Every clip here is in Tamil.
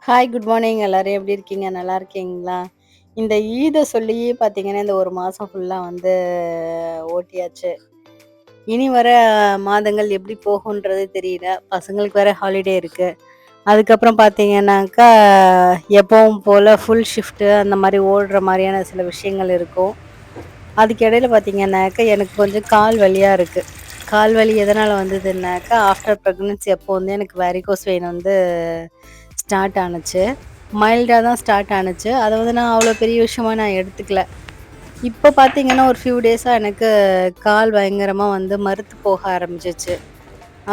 Hi, good morning. எல்லாரும் எப்படி இருக்கீங்க? நல்லா இருக்கீங்களா? இந்த ஈத சொல்லியே பார்த்தீங்கன்னா, இந்த 1 மாசம் ஃபுல்லா வந்து ஓட்டியாச்சு. இனி வர மாதங்கள் எப்படி போகுன்றது தெரியல. பசங்களுக்கு வேற ஹாலிடே இருக்கு. அதுக்கப்புறம் பார்த்தீங்கன்னாக்கா, எப்பவும் போல ஃபுல் ஷிஃப்ட்டு அந்த மாரி ஓடுற மாரியான சில விஷயங்கள் இருக்கும். அதுக்கு இடையில பார்த்தீங்கன்னாக்கா, எனக்கு கொஞ்சம் கால் வலியா இருக்கு. கால் வலி எதனால வந்ததுன்னாக்கா, ஆஃப்டர் பிரெக்னன்சி அப்போ வந்து எனக்கு வேரிகோஸ் வெயின் வந்து ஸ்டார்ட் ஆனுச்சு. மைல்டா தான் ஸ்டார்ட் ஆனுச்சு. அத வந்து நான் அவ்வளோ பெரிய விஷயமா நான் எடுத்துக்கல. இப்ப பார்த்தீங்கன்னா, ஒரு ஃபியூ டேஸா எனக்கு கால் பயங்கரமா வந்து மரத்து போக ஆரம்பிச்சுச்சு.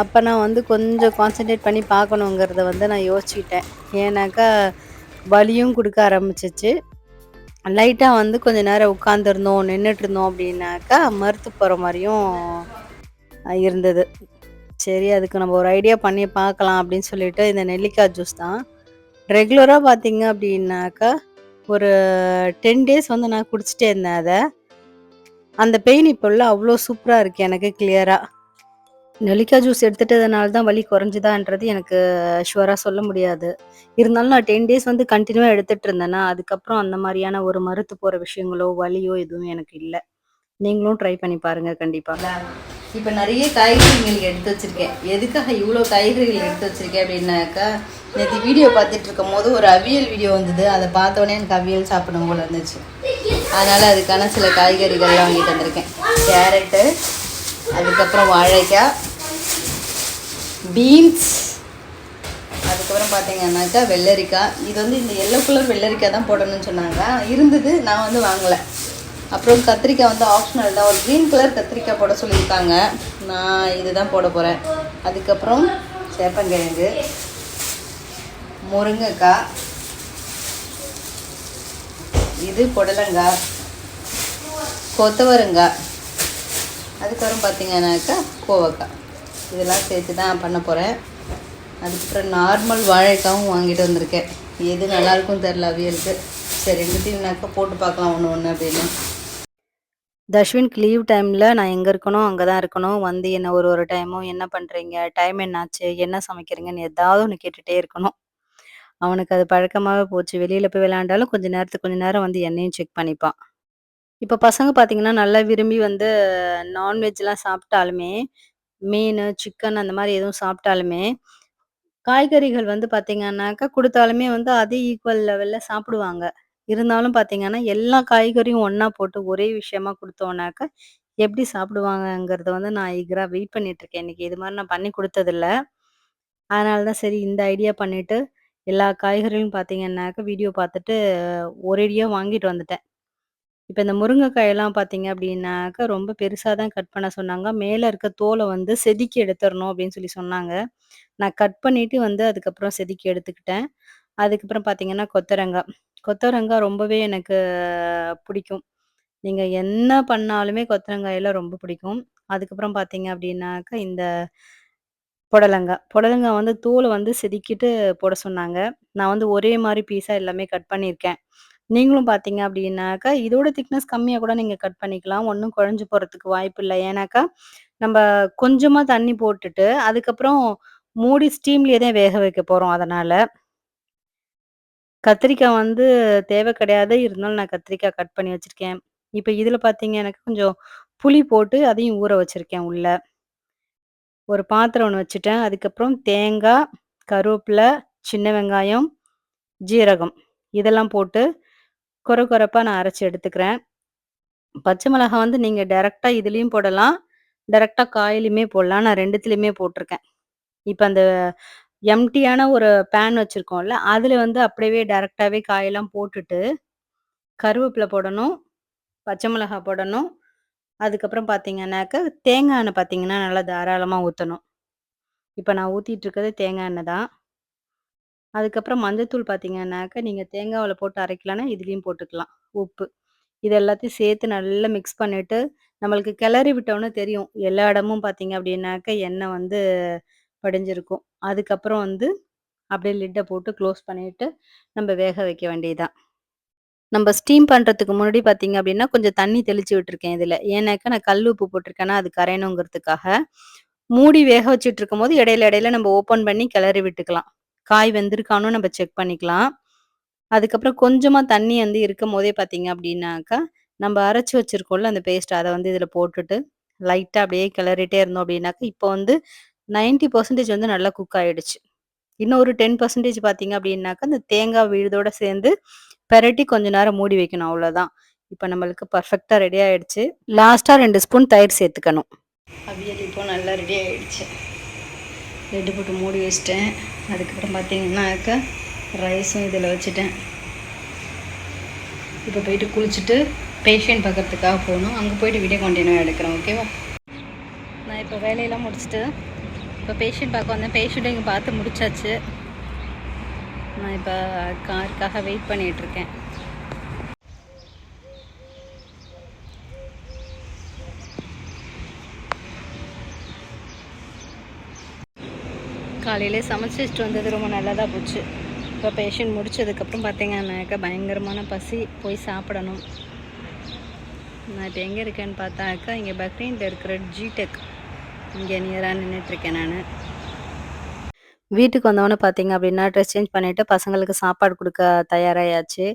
அப்ப நான் வந்து கொஞ்சம் கான்சன்ட்ரேட் பண்ணி பார்க்கணுங்கிறத வந்து நான் யோசிச்சுக்கிட்டேன். ஏன்னாக்கா, வலியும் குடுக்க ஆரம்பிச்சுச்சு. லைட்டா வந்து கொஞ்ச நேரம் உட்காந்துருந்தோம், நின்னுட்டுருந்தோம் அப்படின்னாக்கா, மரத்து போற மாரியும் இருந்தது. சரி, அதுக்கு நம்ம ஒரு ஐடியா பண்ணி பார்க்கலாம் அப்படின்னு சொல்லிட்டு, இந்த நெல்லிக்காய் ஜூஸ் தான். ரெகுலரா பார்த்தீங்க அப்படின்னாக்கா, ஒரு 10 டேஸ் வந்து நான் குடிச்சிட்டே இருந்தேன் அத. அந்த பெயின் இப்போலாம் அவ்ளோ சூப்பரா இருக்கு எனக்கு கிளியரா. நெல்லிக்காய் ஜூஸ் எடுத்துட்டதுனால தான் வலி குறைஞ்சுதான்றது எனக்கு ஷூரா சொல்ல முடியாது. இருந்தாலும் நான் 10 டேஸ் வந்து கன்டினியூவா எடுத்துட்டு இருந்தேனா, அதுக்கப்புறம் அந்த மாரியான ஒரு மரத்து போற விஷயங்களோ, வலியோ எதுவும் எனக்கு இல்ல. நீங்களும் ட்ரை பண்ணி பாருங்க கண்டிப்பா. இப்போ நிறைய காய்கறிகள் எடுத்து வச்சிருக்கேன். எதுக்காக இவ்வளோ காய்கறிகள் எடுத்து வச்சிருக்கேன் அப்படின்னாக்கா, நேற்று வீடியோ பார்த்துட்டு இருக்கும் போது ஒரு அவியல் வீடியோ வந்தது. அதை பார்த்தோன்னே எனக்கு அவியல் சாப்பிடணும் போல இருந்துச்சு. அதனால் அதுக்கான சில காய்கறிகள்லாம் வாங்கிட்டு வந்திருக்கேன். கேரட்டு, அதுக்கப்புறம் வாழைக்காய், பீன்ஸ், அதுக்கப்புறம் பார்த்தீங்கன்னாக்கா வெள்ளரிக்காய். இது வந்து இந்த எல்லோ கலர் வெள்ளரிக்காய் தான் போடணும்னு சொன்னாங்க. இருந்தது, நான் வந்து வாங்கலை. அப்புறம் கத்திரிக்காய் வந்து ஆப்ஷனல் தான். ஒரு க்ரீன் கலர் கத்திரிக்காய் போட சொல்லியிருக்காங்க. நான் இது தான் போட போகிறேன். அதுக்கப்புறம் சேப்பங்கிழங்கு, முருங்கைக்காய், இது புடலங்காய், கொத்தவரங்காய், அதுக்கப்புறம் பார்த்திங்கன்னாக்கா கோவக்காய். இதெல்லாம் சேர்த்து தான் பண்ண போகிறேன். அதுக்கப்புறம் நார்மல் வாழைக்காவும் வாங்கிட்டு வந்திருக்கேன். எது நல்லாயிருக்கும் தெரில அவியலுக்கு. சரி, ரெண்டுத்தையும்னாக்கா போட்டு பார்க்கலாம் ஒன்று ஒன்று அப்படின்னு. தஷ்வின்க்கு லீவ் டைமில் நான் எங்கே இருக்கணும் அங்கே தான் இருக்கணும். வந்து என்ன ஒரு டைமும் என்ன பண்ணுறீங்க, டைம் என்னாச்சு, என்ன சமைக்கிறீங்கன்னு ஏதாவது ஒன்று கேட்டுகிட்டே இருக்கணும். அவனுக்கு அது பழக்கமாகவே போச்சு. வெளியில் போய் விளையாண்டாலும் கொஞ்ச நேரம் வந்து என்னையும் செக் பண்ணிப்பான். இப்போ பசங்க பார்த்தீங்கன்னா, நல்லா விரும்பி வந்து நான்வெஜ்லாம் சாப்பிட்டாலுமே, மீனு, சிக்கன் அந்த மாரி எதுவும் சாப்பிட்டாலுமே, காய்கறிகள் வந்து பார்த்தீங்கன்னாக்கா, குடுத்தாலுமே வந்து அதே ஈக்குவல் லெவல்ல சாப்பிடுவாங்க. இருந்தாலும் பார்த்தீங்கன்னா, எல்லா காய்கறியும் ஒண்ணா போட்டு ஒரே விஷயமா குடுத்தோம்னாக்கா, எப்படி சாப்பிடுவாங்கங்கிறத வந்து நான் ஈகரா வெயிட் பண்ணிட்டுருக்கேன். இன்னைக்கு இது மாரி நான் பண்ணி குடுத்ததில்ல. அதனால தான் சரி இந்த ஐடியா பண்ணிட்டு, எல்லா காய்கறிகளும் பார்த்தீங்கன்னாக்கா, வீடியோ பார்த்துட்டு ஒரேடியா வாங்கிட்டு வந்துட்டேன். இப்ப இந்த முருங்கைக்காயெல்லாம் பார்த்தீங்க அப்படின்னாக்கா, ரொம்ப பெருசா தான் கட் பண்ண சொன்னாங்க. மேல இருக்க தோல வந்து செதுக்கி எடுத்துறணும் அப்படின்னு சொல்லி சொன்னாங்க. நான் கட் பண்ணிட்டு வந்து அதுக்கப்புறம் செதுக்கி எடுத்துக்கிட்டேன். அதுக்கப்புறம் பார்த்தீங்கன்னா, கொத்தவரங்கா. கொத்தவரங்கா ரொம்பவே எனக்கு பிடிக்கும். நீங்க என்ன பண்ணாலுமே கொத்தவரங்காயில ரொம்ப பிடிக்கும். அதுக்கப்புறம் பார்த்தீங்க அப்படின்னாக்கா, இந்த புடலங்கா வந்து தோல வந்து செதுக்கிட்டு போட சொன்னாங்க. நான் வந்து ஒரே மாரி பீஸா எல்லாமே கட் பண்ணியிருக்கேன். நீங்களும் பார்த்தீங்க அப்படின்னாக்கா, இதோட திக்னஸ் கம்மியா கூட நீங்க கட் பண்ணிக்கலாம். ஒண்ணும் குழஞ்சு போறதுக்கு வாய்ப்பில்ல. ஏன்னாக்கா, நம்ப கொஞ்சமா தண்ணி போட்டுட்டு, அதுக்கப்புறம் மூடி ஸ்டீம்லயே தான் வேக வைக்க போறோம் அதனால. கத்திரிக்காய் வந்து தேவை கிடையாது. இருந்தாலும் நான் கத்திரிக்காய் கட் பண்ணி வச்சிருக்கேன். இப்ப இதுல பார்த்தீங்கன்னா, கொஞ்சம் புளி போட்டு அதையும் ஊற வச்சிருக்கேன் உள்ள. ஒரு பாத்திரம் ஒண்ணு வச்சுட்டேன். அதுக்கப்புறம் தேங்காய், கருவேப்பில, சின்ன வெங்காயம், ஜீரகம் இதெல்லாம் போட்டு கொரகொரப்பா நான் அரைச்சு எடுத்துக்கிறேன். பச்சை மிளகாய் வந்து நீங்க டைரக்ட்டா இதுலயும் போடலாம். டைரக்ட்டா காயிலயுமே போடலாம். நான் 2த்துலயுமே போட்டுருக்கேன். இப்ப அந்த எம்ப்டியான ஒரு பேன் வச்சிருக்கோம்ல, அதுல வந்து அப்படியே டைரக்ட்டாவே காயெல்லாம் போட்டுட்டு, கருவேப்பில போடணும், பச்சை மிளகாய் போடணும். அதுக்கப்புறம் பார்த்தீங்கன்னாக்க, தேங்காய் எண்ணெய் பார்த்தீங்கன்னா, நல்லா தாராளமா ஊத்தணும். இப்ப நான் ஊத்திட்டு இருக்கிறது தேங்காய் எண்ணெய் தான். அதுக்கப்புறம் மஞ்சத்தூள் பார்த்தீங்கன்னாக்க, நீங்க தேங்காவுல போட்டு அரைக்கலன்னா, இதுலயும் போட்டுக்கலாம். உப்பு. இது எல்லாத்தையும் சேர்த்து நல்லா மிக்ஸ் பண்ணிட்டு, நம்மளுக்கு கிளறி விட்டோம்னா தெரியும். எல்லா இடமும் பார்த்தீங்க அப்படின்னாக்க, எண்ணெய் வந்து படிஞ்சிருக்கும். அதுக்கப்புறம் வந்து அப்படியே லிட்ட போட்டு க்ளோஸ் பண்ணிட்டு, நம்ம வேக வைக்க வேண்டியது தான். நம்ம ஸ்டீம் பண்றதுக்கு முன்னாடி பார்த்தீங்க அப்படின்னா, கொஞ்சம் தண்ணி தெளிச்சு விட்டுருக்கேன் இதுல. ஏன்னாக்கா, நான் கல் உப்பு போட்டிருக்கேன்னா, அது கரையணுங்கிறதுக்காக. மூடி வேக வச்சுட்டு இருக்கும்போது, இடையில இடையில நம்ம ஓப்பன் பண்ணி கிளறி விட்டுக்கலாம். காய் வெந்திருக்கான்னு நம்ம செக் பண்ணிக்கலாம். அதுக்கப்புறம் கொஞ்சமா தண்ணி வந்து இருக்கும்போதே பார்த்தீங்க அப்படின்னாக்கா, நம்ம அரைச்சு வச்சிருக்கோம்ல அந்த பேஸ்ட் அத வந்து இதில போட்டுட்டு, லைட்டா அப்படியே கிளறிட்டே இருந்தோம் அப்படின்னாக்கா, இப்போ வந்து 90% வந்து நல்லா குக் ஆயிடுச்சு. இன்னும் ஒரு 10% பார்த்தீங்க அப்படின்னாக்கா, அந்த தேங்காய் விழுதோட சேர்ந்து பெரட்டி கொஞ்ச நேரம் மூடி வைக்கணும் அவ்வளோதான். இப்ப நம்மளுக்கு பெர்ஃபெக்ட்டா ரெடி ஆயிடுச்சு. லாஸ்ட்டா 2 ஸ்பூன் தயிர் சேர்த்துக்கணும். அவியல் இப்போ நல்லா ரெடி ஆயிடுச்சு. லிட்டு போட்டு மூடி வச்சுட்டேன். அதுக்கப்புறம் பார்த்தீங்கன்னாக்கா, ரைஸும் இதில வச்சுட்டேன். இப்போ போயிட்டு குளிச்சுட்டு பேஷண்ட் பார்க்கறதுக்காக போகணும். அங்கே போயிட்டு வீடியோ கண்டினியூ எடுக்கிறேன். ஓகேவா? நான் இப்போ வேலையெல்லாம் முடிச்சுட்டு இப்போ பேஷண்ட் பார்க்க வந்தேன். பேஷண்ட்டும் இங்கே பார்த்து முடிச்சாச்சு. நான் இப்போ காருக்காக வெயிட் பண்ணிகிட்ருக்கேன். காலையிலே சமைச்சு வச்சுட்டு வந்தது ரொம்ப நல்லதாக போச்சு. இப்போ பேஷண்ட் முடிச்சதுக்கப்புறம் பார்த்தீங்கன்னாக்கா பயங்கரமான பசி, போய் சாப்பிடணும். நான் இப்போ எங்கே இருக்கேன்னு பார்த்தாக்கா, இங்கே பக்ரீனில் இருக்கிற ஜிடெக் இங்கே நியராக நின்றுட்டுருக்கேன் நான். வீட்டுக்கு வந்தவொடனே பார்த்தீங்க அப்படின்னா, ட்ரெஸ் சேஞ்ச் பண்ணிவிட்டு பசங்களுக்கு சாப்பாடு கொடுக்க தயாராயாச்சு.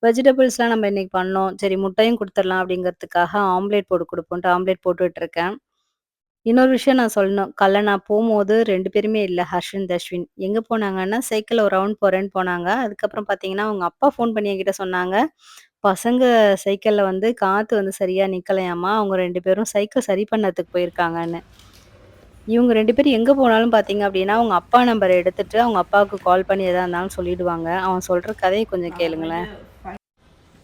வெஜிடபிள்ஸ்லாம் நம்ம இன்றைக்கி பண்ணோம். சரி முட்டையும் கொடுத்துடலாம் அப்படிங்கிறதுக்காக ஆம்லேட் போட்டு கொடுப்போன்ட்டு ஆம்லேட் போட்டுட்ருக்கேன். இன்னொரு விஷயம் நான் சொல்லணும். காலைல நான் போம்போது 2 பேருமே இல்ல. ஹர்ஷன், தஷ்வின். எங்க போனாங்கன்னா, சைக்கிள்ல ஒரு ரவுண்ட் போறேன்னு போனாங்க. அதுக்கப்புறம் பார்த்தீங்கன்னா, அவங்க அப்பா ஃபோன் பண்ணி என்கிட்ட சொன்னாங்க. பசங்க சைக்கிள்ல வந்து காத்து வந்து சரியா நிக்கலையாம்மா. அவங்க 2 பேரும் சைக்கிள் சரி பண்ணதுக்கு போயிருக்காங்கன்னு. இவங்க 2 பேரும் எங்க போனாலும் பார்த்தீங்க அப்படின்னா, அவங்க அப்பா நம்பர எடுத்துட்டு, அவங்க அப்பாவுக்கு கால் பண்ணி எதா இருந்தாலும் சொல்லிடுவாங்க. அவன் சொல்ற கதைய கொஞ்சம் கேளுங்களேன்.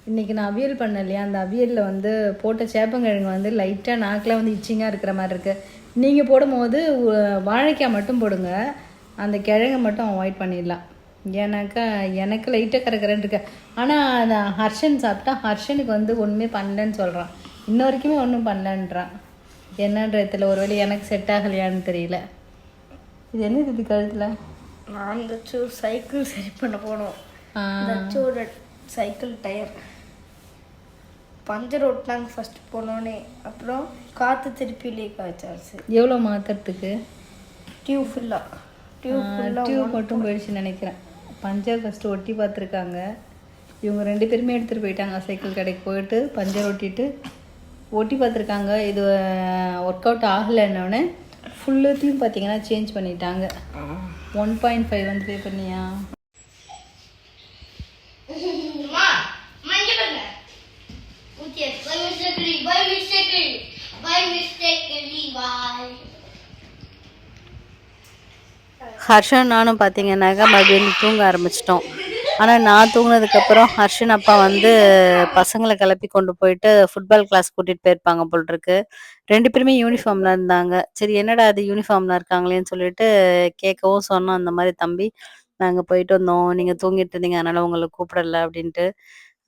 இன்றைக்கி நான் அவியல் பண்ணேன் இல்லையா, அந்த அவியலில் வந்து போட்ட சேப்பங்கிழங்கு வந்து லைட்டாக நாக்கில் வந்து இச்சிங்காக இருக்கிற மாதிரி இருக்குது. நீங்கள் போடும்போது வாழைக்காய் மட்டும் போடுங்க, அந்த கிழங்கை மட்டும் அவாய்ட் பண்ணிடலாம். ஏன்னாக்கா எனக்கு லைட்டாக கறக்கிறேன்னு இருக்கு. ஆனால் நான் ஹர்ஷன் சாப்பிட்டா ஹர்ஷனுக்கு வந்து ஒன்றுமே பண்ணலன்னு சொல்கிறான். இன்ன வரைக்குமே ஒன்றும் பண்ணலன்றான். என்னன்றதுல ஒரு வேளை எனக்கு செட் ஆகலையான்னு தெரியல. இது என்னது இது கழுத்தில்? நான் இந்த சைக்கிள் சரி பண்ண போனோம். சைக்கிள் டயர் பஞ்சர் ஓட்டினாங்க ஃபஸ்ட்டு போனோடனே. அப்புறம் காற்று திருப்பி லீக் ஆச்சாச்சு. எவ்வளோ மாற்றுறதுக்கு? டியூப் மட்டும் போயிடுச்சுன்னு நினைக்கிறேன். பஞ்சர் ஃபஸ்ட்டு ஒட்டி பார்த்துருக்காங்க. இவங்க 2 பேருமே எடுத்துகிட்டு போயிட்டாங்க. சைக்கிள் கடைக்கு போயிட்டு பஞ்சர் ஒட்டி பார்த்துருக்காங்க. இது ஒர்க் அவுட் ஆகலைன்னொடனே ஃபுல்லுத்தையும் பார்த்தீங்கன்னா சேஞ்ச் பண்ணிட்டாங்க. 1.5 வந்து பே பண்ணியா? ஹர்ஷன் நானும் பார்த்தீங்கன்னாக்கா மறுபடியும் தூங்க ஆரம்பிச்சிட்டோம். ஆனால் நான் தூங்கினதுக்கப்புறம் ஹர்ஷன் அப்பா வந்து பசங்களை கிளப்பி கொண்டு போயிட்டு ஃபுட்பால் கிளாஸ் கூட்டிகிட்டு போயிருப்பாங்க போல் இருக்கு. 2 பேருமே யூனிஃபார்மில் இருந்தாங்க. சரி என்னடா அது யூனிஃபார்மில் இருக்காங்களேன்னு சொல்லிட்டு கேட்கவும் சொன்னோம். அந்த மாதிரி தம்பி நாங்கள் போயிட்டு வந்தோம், நீங்கள் தூங்கிட்டு இருந்தீங்க அதனால் உங்களை கூப்பிடல அப்படின்ட்டு.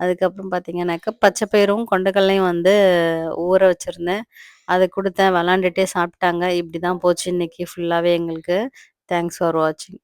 அதுக்கப்புறம் பார்த்தீங்கன்னாக்கா பச்சை பயிரும் கொண்டக்கடலையும் வந்து ஊற வச்சுருந்தேன். அதை கொடுத்தேன், விளாண்டுட்டே சாப்பிட்டாங்க. இப்படி தான் போச்சு இன்னைக்கு ஃபுல்லாகவே எங்களுக்கு. தேங்க்ஸ் ஃபார் வாட்சிங்.